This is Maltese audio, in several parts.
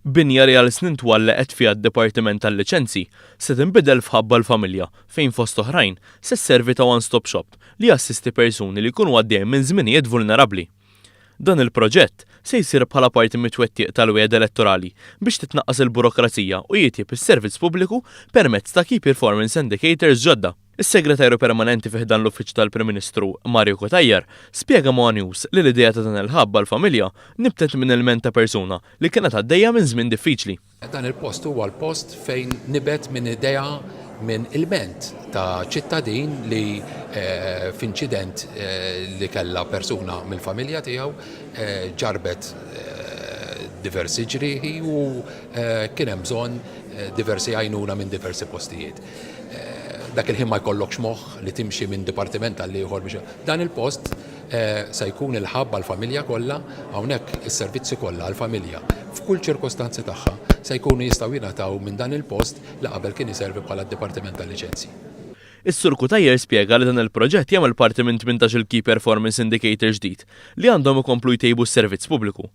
Binja li għal snin twal li qed fiha d-Dipartiment tal-Liċenzji se tinbidel f'ħabba l-familja fejn fost oħrajn se sservi ta' one-stop shop li jassisti persuni li jkunu għaddejjin minn żminijiet vulnerabbli. Dan il-proġett se jsir bħala parti mit-twettiq tal-wiegħed elettorali biex titnaqqas il-burokrazija u jitjieb is-servizz pubbliku permezz ta' Key Performance Indicators ġodda. Is-Segretarju Permanenti fih dan l-Uffiċċju tal-Prim Ministru Mario Kotajjar spjega ma' News li l-idea ta' dan il-ħabba l-familja nibtet minn ilment ta' persuna li kienet għaddejja minn żmien diffiċli. Dan il-post huwa l-post fejn nibet minn idea minn ilment ta' ċittadin li f'inċident li kellha persuna mill-familja tiegħu ġarbet diversi ġrieħi u kien hemm bżonn diversi għajnuna minn diversi postijiet. Dak il-ħin ma jkollokx moħħ li timxi minn dipartiment għal ieħor biex dan il-post se jkun il-ħabba l-familja kollha hawnhekk is-servizzi kollha għall-familja f'kull ċirkostanzi tagħha se jkunu jistgħu jingħataw minn dan il-post li qabel kien iservi bħala d-Dipartiment tal-Liċenzji. Is-Sur Kotajjar spjega li dan il-proġett jagħmel parti minn 18 Key Performance Indicator ġdid li għandhom ikomplu jtejbu s-servizz pubbliku.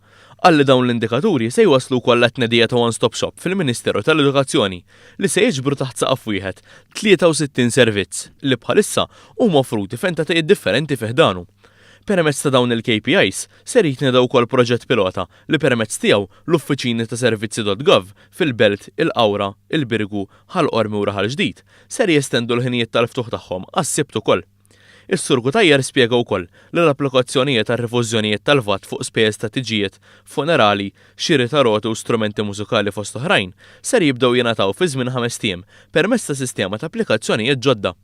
Għalli dawn l-indikaturi se jwaslu wkoll tnedija ta' one-stop shop fil-Ministeru tal-Edukazzjoni li se jiġbru taħt saqaf wieħed 63 servizz li bħalissa huma offruti f'entitajiet differenti fih danu. Permezz ta' dawn il-KPIs ser jitneda wkoll proġett pilota li permezz tiegħu l-uffiċini ta' servizzi.gov fil-Belt, il-Qawra, il-Birgu, Ħalqormi u Raħal Ġdid ser jestendu l-ħinijiet tal-ftuħ tagħhom għas-sibt ukoll. Is-Sur Kotajjar spjega wkoll li l-applikazzjonijiet tar-refużjonijiet tal-VAT fuq spejjeż ta' tiġijiet, funerali, xiri ta' roti u strumenti mużikali fost oħrajn ser jibdew jingħataw fi żmien 5 ijiem permezz ta' sistema ta' applikazzjonijiet ġodda.